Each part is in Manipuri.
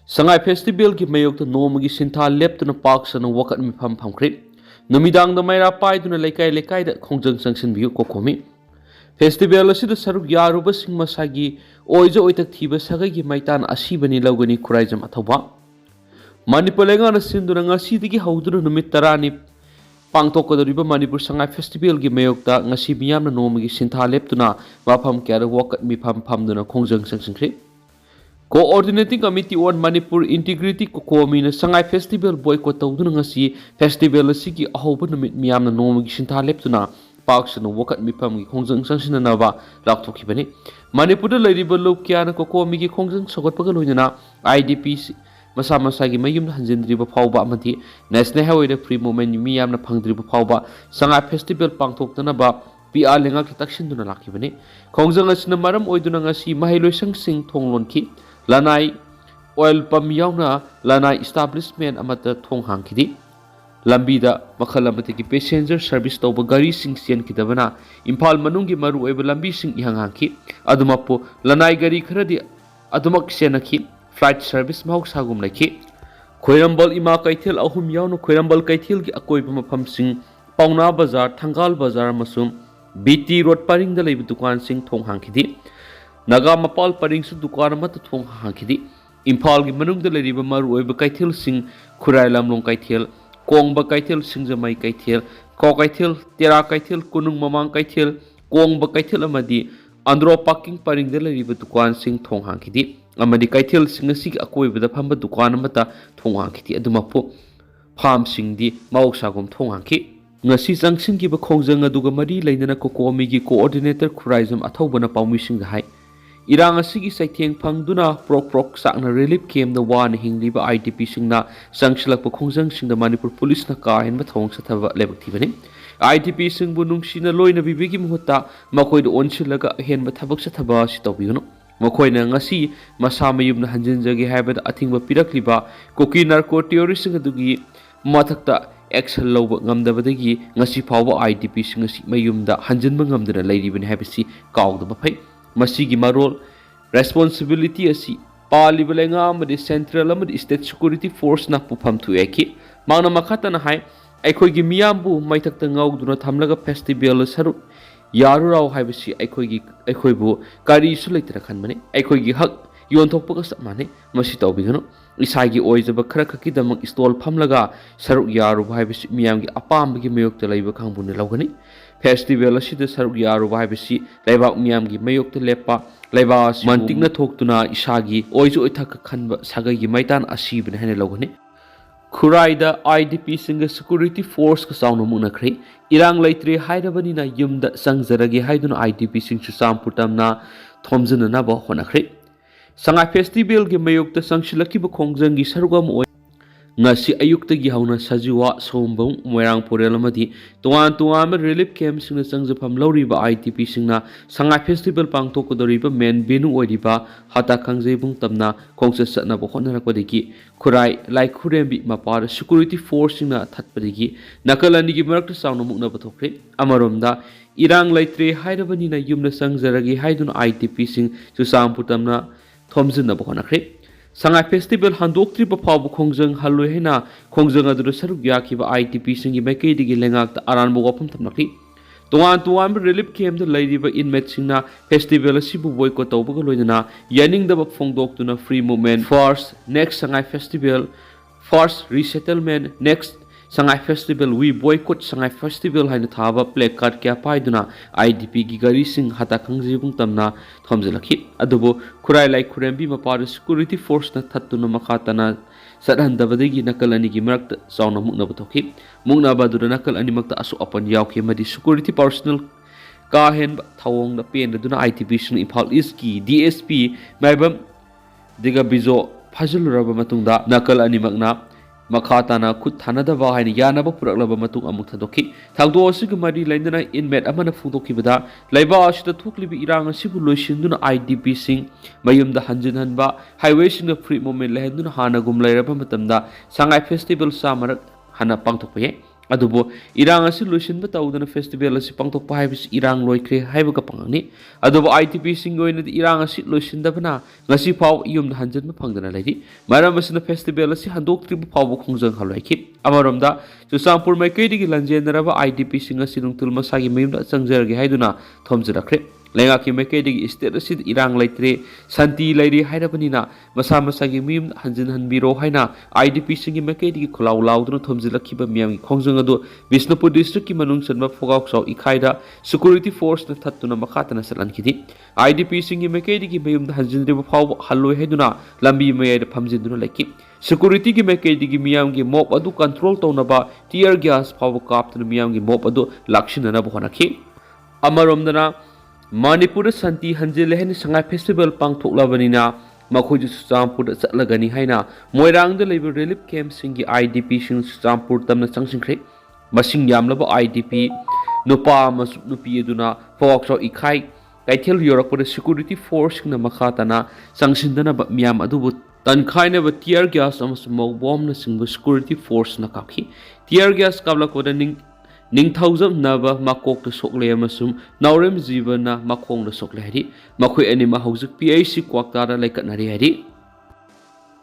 Sangai Festival ki mayok to nomagi sinta lep to na park sana wakat mi pham khrip. Numidang da mayra pai to na lekai da khongjang sangsin biu COCOMI. Festival asi da saruk yaruba sing masagi oijo oitak thiba sagai ki maitan asibani lawgani khuraijam athawa. Manipur lenga na sinduna ngasi digi hauduna numit tharani pangtokkodoriba Manipur Sangai Festival ki mayok ta ngasi miyam na nomagi sinta lep to na mafam kya wakat mi pham duna khongjang sangsin khrip. Coordinating Committee on Manipur Integrity COCOMI na Sangai Festival boycott tawduna ngasi festival asigi ahoba numit miyamna nomagi sinta leptuna paksana wakat mipam gi khongjang sangsina naba lakthokibani Manipur da lairiba lokya na COCOMI gi khongjang sogatpaga loinana IDP masa gi mayum hanjindriba phawba amati National Highway da free movement miyamna phangdriba phawba Sangai Festival pangthoktana ba PR lenga ki taksinduna lakibani khongjang asina maram oiduna ngasi mahiloisang sing thonglonki Lanai oil pump yauna lanai establishment amata thong hangkidi lambida makhala matiki passenger service tawba gari sing sian kidabana Imphal manungi maru oiba lambi sing ihang hangki adumapo lanai gari kharadi adumak senaki flight service mahauksagum laki Khoirambal ima kaithel ahum yauna Khoirambal kaithel gi akoiba mafam sing Pauna bazar Thangal bazar masum BT road paring da leibu dukan sing thong hangkidi Naga Mapal paring su dukan amata thong hangkidi Imphal gi manung da leriba maru oiba kaithel sing Khurai lamlong kaithel Kongba kaithel singjamai kaithel Ko kaithel Tera kaithel Kunung mamang kaithel Kongba kaithel amadi Andro parking paring da leriba dukan sing thong hangkidi amadi kaithel sing asig akoiba da phamba dukan amata thong hangkidi adumapo pham sing di maoksagum thong hangki ngasi jangsin ki ba khongjang aduga mari leinana COCOMI gi coordinator khuraizam athobana paumi sing da hai Irang asigi saitheng phangduna prok sakna relief camp da wan hingliba IDP singna sangsilakpa khongjang singda Manipur police na ka hen ba thong sathaba lebak thibani IDP singbu nungsina loina bibigi muhutta makoi do onsilaga hen ba thabak sathaba si tawbigano makoina ngasi masa mayumna hanjinjagi haibada athingba pirakliba Kuki narco terrorist adugi mathakta action loba ngamdabadagi ngasi phawba IDP sing ngasi mayumda hanjinba ngamdana leiribani haibasi kaawdaba phai Masigi marol responsibility asi paliba lenga amadi central amadi state security force na pufam thu eki mangna makhata na hai aikhoi gi miyambu maithakta ngauduna thamlaga festival saru yaru raw haibasi aikhoi bu kari su leitra khanmani aikhoi gi hak yonthokpa ka mane masi tawbigano isagi oijaba khara khaki damak stall phamlaga saru yaru haibasi miyam gi apam gi mayokta leiba khangbune lawgani Festival asida saruk yaru haibasi leibak miyam gi mayokta lepa leiba mantingna thoktuna isagi oijo oithak khanba sagai gi maitan asibne hene lawgani Khuraida IDP singa security force ka saunu muna khri irang leitre hairabani na yumda sangjaragi haiduna IDP sing chu samputamna thomjana na ba hona khri Sangai Festival gi mayokta sangsilaki ba khongjang gi sarugam ngasi ayukta gi hauna sajiwa sombong moirang porel amadi tuan relief camp singna sangjapam loriba IDP singna Sangai Festival pangtokkodoriba main venue oiriba hata khangjebung tamna khongsa satna bo honarakpadigi khurai lai khurembi mapar security force singna thatpadigi nakalani gi marakta saunu mukna bathokre amaromda irang laitre hairabani na yumna sangjaragi haidun IDP sing chusamputamna thomjinna bo honakre Sangai Festival handokri pa phaw khongjang haloi hena khongjang adu saruk yakiba IDP singi maikei digi lengak ta aran bo wapam thamnakri tuan relief camp da lairiba inmate singna festival asibu boycott tawbaga loinana yaning da phongdok tuna free movement first next Sangai Festival first resettlement next Sangai Festival we boycott Sangai Festival haina thaba placard kya paiduna IDP gi gari sing hata khangjibung tamna thomjelakhi adubo khurai lai khurembi mapar security force na thattuna makhatana sadhandabadegi nakal ani gi marakta sauna mukna bathokhi mukna badura nakal ani makta asu apan yaukhe madi security personnel ka hen thawong na pen duna IDP sing Imphal East ki DSP maibam diga bizo phajul raba matungda nakal ani makna Makhatana khut thanadaba haina yanaba puraklaba matung amuk thadokhi thangdo asigi mari lainana inmate amana phungdokibada laiba asida thoklibi irang asibu loisinduna IDP sing mayumda hanjinhanba highway singa free movement lehenduna hana gum lairaba matamda Sangai Festival samarak hana pangthokpaye अदुबो इरांग असि लुसिनबा तौदना फेस्टिवल असि पांथोकपा हाइबिस इरांग लोइख्रे हाइबगा पांगनी अदुबो आईटीपी सिंग ओइनदि इरांग असि लुसिनदबना ngasi फाव इयुमदा हंजन फंगदना लाइदि मरम असि फेस्टिवल असि हंदोक्त्रिबो फाव खोंजंग हलवाइखि अमरमदा चुसांपुर मैकेदिगी लंजेनरबा आईटीपी सिंग असि नुंगतुल मसागी मयुमदा चंगजरगे हाइदुना थोमजरख्रे लेंगाकी मैकेदिगी स्टेट असि इरांग लाइत्रे शांति लाइरि हाइरबनिना मसा मसागी मयुम हंजन हनबिरो हाइना आईडीपी सिंग मैकेदिगी खुलाव लाउदुना थोमजलखिबा मियामगी खोंजंग अदु बिष्णुपुर डिस्ट्रिक्ट की मनुंग सनबा फोगावसाव इखाइदा सिक्योरिटी फोर्स न थत्तुना मखातना सलनखिदि आईडीपी सिंग मैकेदिगी मयुमदा हंजनद्रिबा फाव हल्लोय हाइदुना लंबी मयाइदा फमजिनदुना लाइकि सिक्योरिटी की मैकेदिगी मियामगी मोब अदु कंट्रोल तौनबा टियर गैस फाव कापतुना मियामगी मोब अदु लाक्षिननबा होनाखि अमरोमदना मणिपुर शांति हंजिले है संगाई फेस्टिवल पांथोक्लाबनिना मखोजु सुचामपुर चलगनी हाइना मोइरांग लेब रिलीफ कैंप सिंगी आईडीपी सिंग सुचामपुर तमना चंगसिंख्रे मसिंग यामलबा आईडीपी नुपा मसु नुपी अदुना फोक्सो इखाई कैथेल योरकपुर सिक्योरिटी फोर्स न मखातना चंगसिंदना मियाम अदुबु तनखाइनबा टियर गैस अमसु मौबोमना सिंगबु सिक्योरिटी फोर्स न काखि टियर गैस काबलकोदा निंगथौजम नबा माकोक सोकले अमसुम नौरेम जीवना माखोंग सोकले हरि मखोय अनिमा हौजिक पीआईसी क्वाक्तारा लाइकटनारि हरि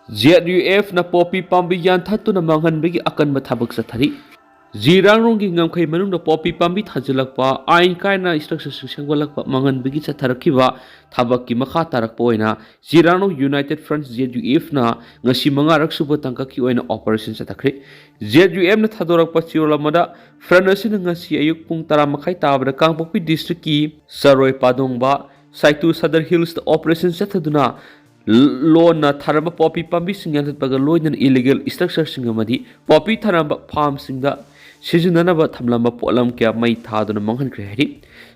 ZUF ना पॉपी पाम्बी यानथातुना मांगहनबगी अकनबा थाबक सथरि जीरांगरोंगी ngमखै मनुंग पॉपी पाम्बी थाजलकपा आइन कायना स्ट्रक्चर सेंगवलकपा मांगहनबगी चथरखिबा थाबककी मखा तारकपा ओइना जीरांगरों यूनाइटेड फ्रंट ZUF ना ngasi मंगारक सुब तंककी ओइना ऑपरेशन चथखरि ZUF ना थादोरकपा चिरोलमदा फ्रंट असिन ngasi अयुक पुंग 10 मखाइ ताबदा कांगपोकपी डिस्ट्रिक्ट की सरोय पादोंगबा साइतु सदर हिल्स ऑपरेशन चथदुना लोन थरब पॉपी पाम्बी सिंगनतपग लोइन इलीगल स्ट्रक्चर सिंगमदी पॉपी थरब फार्म सिंगदा सिजननब थमलंब पोलम क्या मई थादुना मंगहनख्रे हरि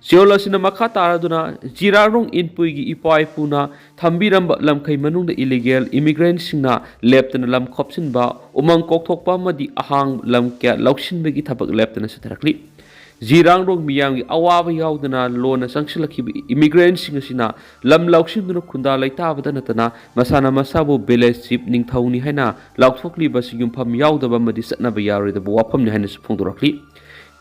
सियोलसिना मखा तारदुना जिरारोंग इनपुइगी इपाइपुना थंबिरंब लमखै मनुंग इलीगल इमिग्रेंट सिंगना लेप्तना लम खोपसिनबा उमंग कोकथोकपा मदी अहांग लम क्या लौसिनबगी थबक लेप्तना सथरखलि जीरांगरोंग मियांगी अवाब यावदना लोना संगसिलखिब इमिग्रेंट सिंगसिना लम लौसिनदुना खुंदा लैताबदा नतना मसाना मसाबु विलेज चिप निंगथौनी हैना लाउथोकलिबा सियुमफम यावदबा मदि सतनबा यारोइदबा वाफमनि हैना फोंदोरखलि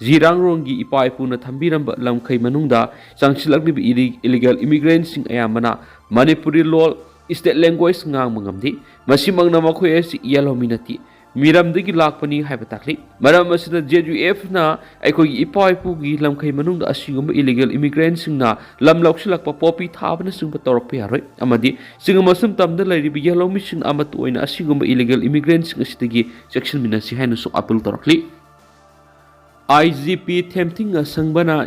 जीरांगरोंगी इपाइपुना थंबिरंब लमखै मनुंगदा संगसिलखलिब इलीगल इमिग्रेंट सिंग अयामना मणिपुरी लोल state language ngang mangamdi masimangna makhoi asi yalominati मिरमदगी लापनी हाइबा ताकली मरम असिना ZUF ना अखोई इपाइपुगी लमखै मनुंग असिगुम इलीगल इमिग्रेंट सिंगना लम लौसिलकपा पॉपी थाबना सिंग तौरप यारोय अमदी सिंग मसम तमदा लैरिबि यलोमी सिंग अमत ओइना असिगुम इलीगल इमिग्रेंट सिंग असिदगी सेक्शन मिनासि हाइनु सु अपील तौरकली IGP थेमथिंग संगबना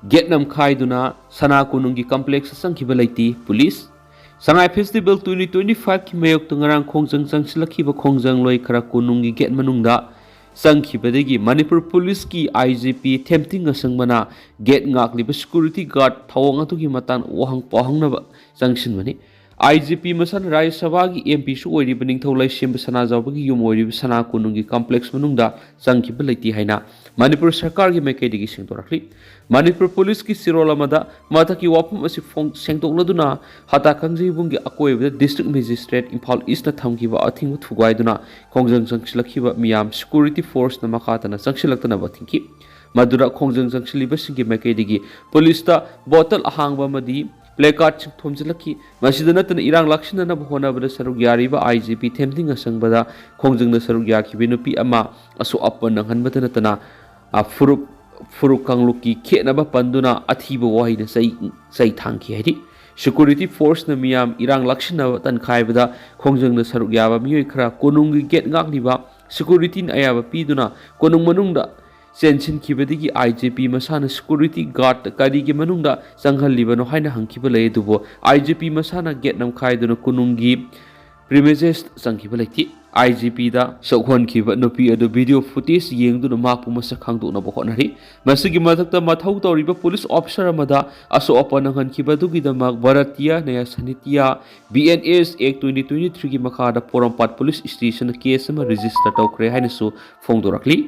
गेटनम खाइदुना सना कुनुंगी कॉम्प्लेक्स संखिबा लैति पुलिस संगाई फेस्टिवल 2025 की मयोग तंगरांग खोंजंग संगसिलखिबा खोंजंग लोय खरा कुनुंगी गेट मनुंगदा संखिबदगी मणिपुर पुलिस की IGP थेमथिंग संगबना गेट ngakliba सिक्योरिटी गार्ड थवंग अतुगी मतन वहंग पहंगनबा संगसिनबनी IGP मसन राज्य सभा की MP सु ओइरिबा निंगथौलाई सेंब सना जावबगी युम ओइरिबा सना कुनुंगी कॉम्प्लेक्स मनुंगदा संखिबा लैति हाइना मणिपुर सरकार की मैकेदिगी सिंगतोरखलि मणिपुर पुलिस की सिरोलमदा माथकी वाफम असि सेंगतोकलदुना हता खंगजिबुंगी अकोइबदा डिस्ट्रिक्ट मजिस्ट्रेट इम्फाल ईस्ट ना थमकिबा अथिंग थुगाइदुना खोंजंग संगसिलखिबा मियाम सिक्योरिटी फोर्स ना मखातना संगसिलक्तना बथिंकी मदुरा खोंजंग संगसिलिबा सिंगी मैकेदिगी पुलिस ता बोतल अहांगबा मदी प्लेकार्ड थोमजलखी मसिद नतन इरांग लक्षिनना होनाबदा सरुग यारिबा IGP थेमथिंग संगबदा खोंजंगना सरुग याखिबे नुपी अमा असु अपन नंगहनबदा नतना फुरुक कांगलुकी खेनबा पंदुना अथीबा वाहिना सई थांखी हरि सिक्योरिटी फोर्स न मियाम इरांग लक्षिनबा तनखाइबदा खोंजंगना सरुग याबा मियोय खरा कोनुंगी गेट ngakliba सिक्योरिटी न अयाबा पीदुना कोनुंग मनुंगदा सेंशन खिबदगी IGP मसाना सिक्योरिटी गार्ड करी के मनुंगदा संघलिबनो हाइना हंखिबा लय दुबो IGP मसाना गेट नमखाइदुना कुनुंगी प्रीमिसेस संखिबा लैति IGP दा सौखोनखिबा नुपी अदु वीडियो फुटेज येंगदुना माकपु मसक खांगदोनबा होनरि मसिगी मथक्ता मथौ तौरिबा पुलिस ऑफिसर अमदा असो अपन हंखिबदुगी दमक भारतीय नया सनितिया BNS Act 2023 की मखादा पोरमपाट पुलिस स्टेशन केस अमा रजिस्टर तौखरे हाइनसु फोंदोरखली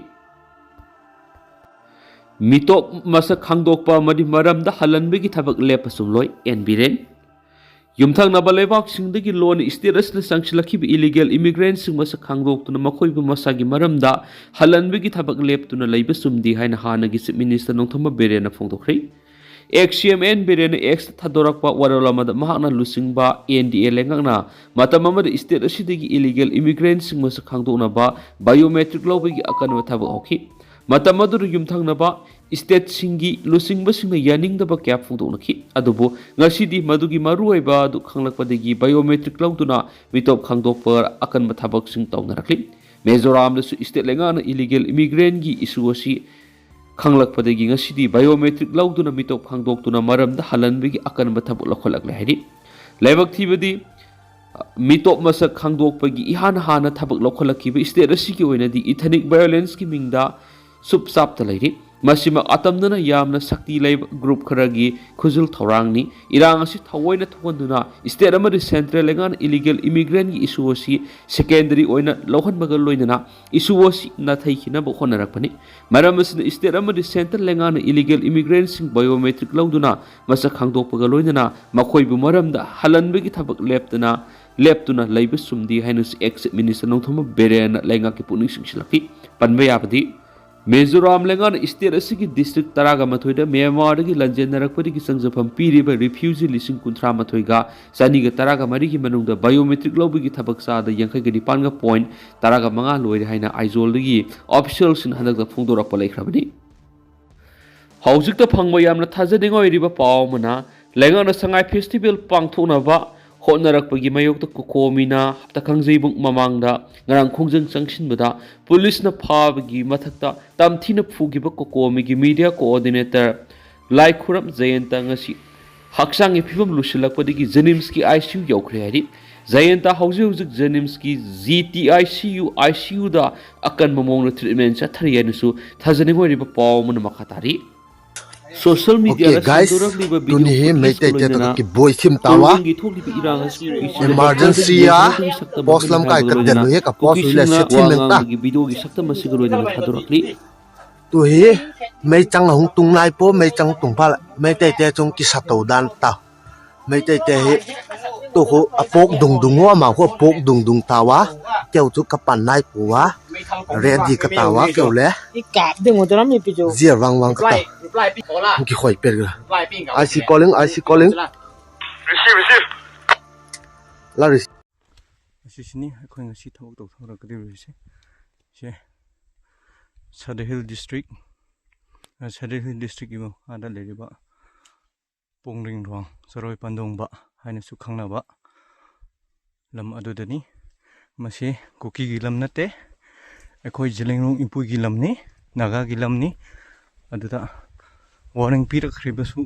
मिटोक मसक खांगदोकपा मदि मरमदा हलनबगी थबक लेपसुम लोय N Biren ꯌꯨꯝꯊꯪꯅꯕ ꯂꯩꯕꯥꯛꯁꯤꯡꯗꯒꯤ ꯂꯣꯟ ꯁ꯭ꯇꯦꯠ ꯑꯁꯤꯗ ꯆꯪꯁꯤꯜꯂꯛꯈꯤꯕ ꯏꯂꯤꯒꯦꯜ ꯏꯃꯤꯒ꯭ꯔꯦꯟꯠꯁꯤꯡ ꯃꯁꯛ ꯈꯪꯗꯣꯛꯇꯨꯅ ꯃꯈꯣꯏꯕꯨ ꯃꯁꯥꯒꯤ ꯃꯔꯝꯗ ꯍꯜꯍꯟꯕꯒꯤ ꯊꯕꯛ ꯂꯦꯞꯇꯨꯅ ꯂꯩꯕ ꯆꯨꯝꯗꯦ ꯍꯥꯏꯅ ꯍꯥꯟꯅꯒꯤ ꯆꯤꯞ ꯃꯤꯅꯤꯁꯇꯔ ꯅꯣꯡꯊꯣꯝꯕꯝ ꯕꯤꯔꯦꯟꯅ ꯐꯣꯡꯗꯣꯛꯈ꯭ꯔꯤ꯫ ꯑꯦꯛꯁ-ꯁꯤ-ꯑꯦꯝ ꯑꯦꯟ ꯕꯤꯔꯦꯟꯅ ꯑꯦꯛꯁꯇ ꯊꯥꯗꯣꯔꯛꯄ ꯋꯥꯔꯣꯜ ꯑꯃꯗ ꯃꯍꯥꯛꯅ ꯂꯨꯆꯤꯡꯕ NDA ꯂꯩꯉꯥꯛꯅ ꯃꯇꯝ ꯑꯃꯗ ꯁ꯭ꯇꯦꯠ ꯑꯁꯤꯗꯒꯤ ꯏꯂꯤꯒꯦꯜ ꯏꯃꯤꯒ꯭ꯔꯦꯟꯠꯁꯤꯡ ꯃꯁꯛ ꯈꯪꯗꯣꯛꯅꯕ ꯕꯥꯏꯑꯣꯃꯦꯇ꯭ꯔꯤꯛ ꯂꯧꯕꯒꯤ ꯑꯀꯟꯕ ꯊꯕꯛ ꯍꯧꯈꯤ꯫ ꯃꯇꯝ ꯑꯗꯨꯗ ꯌꯨꯝꯊꯪꯅꯕ ꯁ꯭ꯇꯦꯠꯁꯤꯡꯒꯤ ꯂꯨꯆꯤꯡꯕꯁꯤꯡꯅ ꯌꯥꯅꯤꯡꯗꯕ ꯀꯌꯥ ꯐꯣꯡꯗꯣꯛꯅꯈꯤ꯫ ꯑꯗꯨꯕꯨ ꯉꯁꯤꯗꯤ ꯃꯗꯨꯒꯤ ꯃꯔꯨꯑꯣꯏꯕ ꯑꯗꯨ ꯈꯪꯂꯛꯄꯗꯒꯤ ꯕꯥꯏꯑꯣꯃꯦꯇ꯭ꯔꯤꯛ ꯂꯧꯗꯨꯅ ꯃꯤꯇꯣꯞ ꯈꯪꯗꯣꯛꯄ ꯑꯀꯟꯕ ꯊꯕꯛꯁꯤꯡ ꯇꯧꯅꯔꯛꯂꯤ꯫ ꯃꯤꯖꯣꯔꯥꯝꯗꯁꯨ ꯁ꯭ꯇꯦꯠ ꯂꯩꯉꯥꯛꯅ ꯏꯂꯤꯒꯦꯜ ꯏꯃꯤꯒ꯭ꯔꯦꯟꯠꯒꯤ ꯏꯁꯨ ꯑꯁꯤ ꯈꯪꯂꯛꯄꯗꯒꯤ ꯉꯁꯤꯗꯤ ꯕꯥꯏꯑꯣꯃꯦꯇ꯭ꯔꯤꯛ ꯂꯧꯗꯨꯅ ꯃꯤꯇꯣꯞ ꯈꯪꯗꯣꯛꯇꯨꯅ ꯃꯔꯝꯗ ꯍꯜꯍꯟꯕꯒꯤ ꯑꯀꯟꯕ ꯊꯕꯛ ꯂꯧꯈꯠꯂꯛꯂꯦ ꯍꯥꯏꯔꯤ꯫ ꯂꯥꯏꯕꯛ ꯊꯤꯕꯗꯤ ꯃꯤꯇꯣꯞ ꯃꯁꯛ ꯈꯪꯗꯣꯛꯄꯒꯤ ꯏꯍꯥꯟ ꯍꯥꯟꯅ ꯊꯕꯛ ꯂꯧꯈꯠꯂꯛꯈꯤꯕ ꯁ꯭ꯇꯦꯠ ꯑꯁꯤꯒꯤ ꯑꯣꯏꯅꯗꯤ ꯏꯊꯅꯤꯛ ꯚꯥꯏꯑꯣꯂꯦꯟꯁꯀꯤ ꯃꯤꯡꯗ ꯆꯨꯞ-ꯆꯥꯞꯇ ꯂꯩꯔꯤ꯫ ꯃꯁꯤꯃꯛ ꯑꯇꯝꯅꯅ ꯌꯥꯝꯅ ꯁꯛꯇꯤ ꯂꯩꯕ ꯒ꯭ꯔꯨꯞ ꯈꯔꯒꯤ ꯈꯨꯖꯤꯜ ꯊꯧꯔꯥꯡꯅꯤ꯫ ꯏꯔꯥꯡ ꯑꯁꯤ ꯊꯑꯣꯏꯅ ꯊꯣꯛꯍꯟꯗꯨꯅ ꯁ꯭ꯇꯦꯠ ꯑꯃꯗꯤ ꯁꯦꯟꯇ꯭ꯔꯦꯜ ꯂꯩꯉꯥꯛꯅ ꯏꯂꯤꯒꯦꯜ ꯏꯃꯤꯒ꯭ꯔꯦꯟꯠꯒꯤ ꯏꯁꯨ ꯑꯁꯤ ꯁꯦꯀꯦꯟꯗꯔꯤ ꯑꯣꯏꯅ ꯂꯧꯍꯟꯕꯒ ꯂꯣꯏꯅꯅ ꯏꯁꯨ ꯑꯁꯤ ꯅꯥꯊꯩꯈꯤꯅꯕ ꯍꯣꯠꯅꯔꯛꯄꯅꯤ꯫ ꯃꯔꯝ ꯑꯁꯤꯅ ꯁ꯭ꯇꯦꯠ ꯑꯃꯗꯤ ꯁꯦꯟꯇ꯭ꯔꯦꯜ ꯂꯩꯉꯥꯛꯅ ꯏꯂꯤꯒꯦꯜ ꯏꯃꯤꯒ꯭ꯔꯦꯟꯠꯁꯤꯡ ꯕꯥꯏꯑꯣꯃꯦꯇ꯭ꯔꯤꯛ ꯂꯧꯗꯨꯅ ꯃꯁꯛ ꯈꯪꯗꯣꯛꯄꯒ ꯂꯣꯏꯅꯅ ꯃꯈꯣꯏꯕꯨ ꯃꯔꯝꯗ ꯍꯜꯍꯟꯕꯒꯤ ꯊꯕꯛ ꯂꯦꯞꯇꯨꯅ ꯂꯩꯕ ꯆꯨꯝꯗꯦ ꯍꯥꯏꯅꯁꯨ ꯑꯦꯛꯁ ꯆꯤꯞ ꯃꯤꯅꯤꯁꯇꯔ ꯅꯣꯡꯊꯣꯝꯕꯝ ꯕꯤꯔꯦꯟꯅ ꯂꯩꯉꯥꯛꯀꯤ ꯄꯨꯛꯅꯤꯡ ꯆꯤꯡꯁꯤꯜꯂꯛꯈꯤ꯫ ꯄꯟꯕ ꯌꯥꯕꯗꯤ ꯃꯤꯖꯣꯔꯥꯝ ꯂꯩꯉꯥꯛꯅ ꯁ꯭ꯇꯦꯠ ꯑꯁꯤꯒꯤ ꯗꯤꯁꯇ꯭ꯔꯤꯛ 11ꯗ ꯃ꯭ꯌꯥꯟꯃꯥꯔꯗꯒꯤ ꯂꯥꯟꯖꯦꯟꯅꯔꯛꯄꯗꯒꯤ ꯆꯪꯖꯐꯝ ꯄꯤꯔꯤꯕ ꯔꯤꯐ꯭ꯌꯨꯖꯤ 138,000ꯒ 213ꯒꯤ ꯃꯅꯨꯡꯗ ꯕꯥꯏꯑꯣꯃꯦꯇ꯭ꯔꯤꯛ ꯂꯧꯕꯒꯤ ꯊꯕꯛ ꯆꯥꯗ 89.15 ꯂꯣꯏꯔꯦ ꯍꯥꯏꯅ ꯑꯥꯏꯖꯣꯜꯗꯒꯤ ꯑꯣꯐꯤꯁꯤꯌꯦꯜꯁꯤꯡꯅ ꯍꯟꯗꯛꯇ ꯐꯣꯡꯗꯣꯔꯛꯄ ꯂꯩꯈ꯭ꯔꯕꯅꯤ꯫ ꯍꯧꯖꯤꯛꯇ ꯐꯪꯕ ꯌꯥꯝꯅ ꯊꯥꯖꯅꯤꯡꯉꯥꯏ ꯑꯣꯏꯔꯤꯕ ꯄꯥꯎ ꯑꯃꯅ ꯂꯩꯉꯥꯛꯅ ꯁꯉꯥꯏ ꯐꯦꯁꯇꯤꯚꯦꯜ ꯄꯥꯡꯊꯣꯛꯅꯕ ꯍꯣꯠꯅꯔꯛꯄꯒꯤ ꯃꯥꯌꯣꯛꯇ ꯀꯣꯀꯣꯃꯤꯅ ꯍꯞꯇꯥꯈꯥꯡꯖꯩꯕꯨꯡ ꯃꯃꯥꯡꯗ ꯉꯔꯥꯡ ꯈꯣꯡꯖꯪ ꯆꯪꯁꯤꯟꯕꯗ ꯄꯨꯂꯤꯁꯅ ꯐꯥꯕꯒꯤ ꯃꯊꯛꯇ ꯇꯝꯊꯤꯅ ꯐꯨꯈꯤꯕ ꯀꯣꯀꯣꯃꯤꯒꯤ ꯃꯤꯗꯤꯌꯥ ꯀꯣꯑꯣꯔꯗꯤꯅꯦꯇꯔ ꯂꯥꯏꯈꯨꯔꯝ ꯖꯌꯦꯟꯇ ꯉꯁꯤ ꯍꯛꯆꯥꯡꯒꯤ ꯐꯤꯕꯝ ꯂꯨꯁꯤꯜꯂꯛꯄꯗꯒꯤ ꯖꯦꯅꯤꯝꯁꯀꯤ ICU ꯌꯧꯈ꯭ꯔꯦ ꯍꯥꯏꯔꯤ꯫ ꯖꯌꯦꯟꯇ ꯍꯧꯖꯤꯛ ꯖꯦꯅꯤꯝꯁꯀꯤ ICUꯗ ꯑꯀꯟꯕ ꯃꯑꯣꯡꯗ ꯇ꯭ꯔꯤꯠꯃꯦꯟ ꯆꯠꯊꯔꯤ ꯍꯥꯏꯅꯁꯨ ꯊꯥꯖꯅꯤꯡꯉꯥꯏ ꯑꯣꯏꯔꯤꯕ ꯄꯥꯎ ꯑꯃꯅ ꯃꯈꯥ ꯇꯥꯔꯤ꯫ ꯁꯣꯁꯤꯌꯦꯜ Okay ꯃꯤडिꯌꯥꯗ guys, ꯁꯟꯗꯣꯔꯛꯂꯤꯕ ꯚꯤꯗꯤꯑꯣ tuni he ꯐꯨꯇꯦꯖꯀ meitai te to ꯂꯣꯏꯅꯅ ki boy sim tawa ꯈꯣꯡꯖꯪꯒꯤ ꯊꯣꯛꯂꯤꯕ ꯏꯔꯥꯡ ꯑꯁꯤ ꯀꯨꯀꯤꯁꯤꯡꯅ emergency ꯗꯣꯛꯇꯔꯗꯒꯤ ya ꯌꯦꯟꯊꯣꯔꯛꯄꯒꯤ ꯁꯛꯇꯝ post ꯑꯃꯅꯤ lam kai ꯍꯥꯏꯕꯒ ka ꯂꯣꯏꯅꯅ delu he ka post wi la ꯀꯨꯀꯤꯁꯤꯡꯅ set ꯋꯥ thim meng ta ꯉꯥꯡꯕꯒꯤ ꯚꯤꯗꯤꯑꯣꯒꯤ ꯁꯛꯇꯝ ꯑꯁꯤꯒ ꯂꯣꯏꯅꯅ ꯊꯥꯗꯣꯔꯛꯂꯤ꯫ tu he mei chang hung tung lai po mei chang tung pha meitai te chung ki satau dan ta meitai te he to ho apok dung dung wa ma ho pok dung dung tawa keu chu ka pan nai pu wa ready ka tawa keu le zia wang wang ka ta ki khoi per ga IC calling receive la receive ꯑꯁꯤꯁꯤꯅꯤ ꯑꯩꯈꯣꯏ ꯉꯁꯤ ꯊꯕꯛ ꯇꯧꯊꯣꯔꯛꯀꯗꯧꯔꯤꯕꯁꯦ ꯁꯦ ꯁꯗꯍꯤꯜ ꯗꯤꯁꯇ꯭ꯔꯤꯛꯀꯤ ꯃꯈꯥꯗ ꯂꯩꯔꯤꯕ ꯄꯣꯡꯔꯤꯡꯔꯣꯡ ꯆꯔꯣꯏ ꯄꯥꯟꯗꯣꯡꯕ ꯍꯥꯏꯅꯁꯨ ꯈꯪꯅꯕ ꯂꯝ ꯑꯗꯨꯗꯅꯤ꯫ ꯃꯁꯤ ꯀꯨꯀꯤꯒꯤ ꯂꯝ ꯅꯠꯇꯦ, ꯑꯩꯈꯣꯏ ꯖꯤꯂꯤꯡꯔꯣꯡ ꯏꯄꯨꯒꯤ ꯂꯝꯅꯤ, ꯅꯥꯒꯥꯒꯤ ꯂꯝꯅꯤ꯫ ꯑꯗꯨꯗ ꯋꯥꯔꯅꯤꯡ ꯄꯤꯔꯛꯈ꯭ꯔꯤꯕꯁꯨ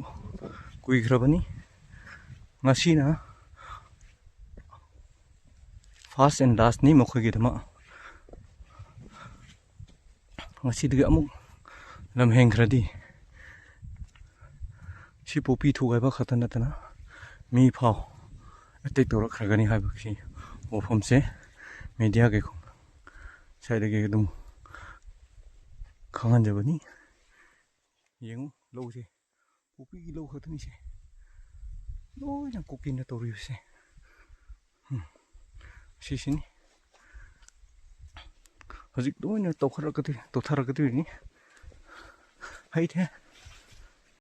ꯀꯨꯏꯈ꯭ꯔꯕꯅꯤ꯫ ꯉꯁꯤꯅ ꯐꯥꯔꯁ ꯑꯦꯟ ꯂꯥꯁꯅꯤ ꯃꯈꯣꯏꯒꯤꯗꯃꯛ꯫ ꯉꯁꯤꯗꯒꯤ ꯑꯃꯨꯛ ꯂꯝ ꯍꯦꯟꯈ꯭ꯔꯗꯤ ꯁꯤ ꯄꯣꯄꯤ ꯊꯨꯒꯥꯏꯕ ꯈꯛꯇ ꯅꯠꯇꯅ ꯃꯤ ꯐꯥꯎ ꯑꯦꯇꯦꯛ ꯇꯧꯔꯛꯈ꯭ꯔꯒꯅꯤ ꯍꯥꯏꯕꯁꯤ ꯋꯥꯐꯝꯁꯦ ꯃꯦꯗꯤꯌꯥꯒꯤ ꯁꯥꯏꯗꯒꯤ ꯑꯗꯨꯝ ꯈꯪꯍꯟꯖꯕꯅꯤ꯫ ꯌꯦꯡꯉꯨ ꯂꯧꯁꯦ, ꯄꯣꯄꯤꯒꯤ ꯂꯧ ꯈꯛꯇꯅꯤꯁꯦ, ꯂꯣꯏꯅ ꯀꯨꯀꯤꯅ ꯇꯧꯔꯤꯕꯁꯦ꯫ ꯁꯤꯁꯤꯅꯤ ꯍꯧꯖꯤꯛ ꯂꯣꯏꯅ ꯇꯧꯊꯔꯛꯀꯗꯣꯏꯅꯤ꯫ ꯍꯩꯇꯦ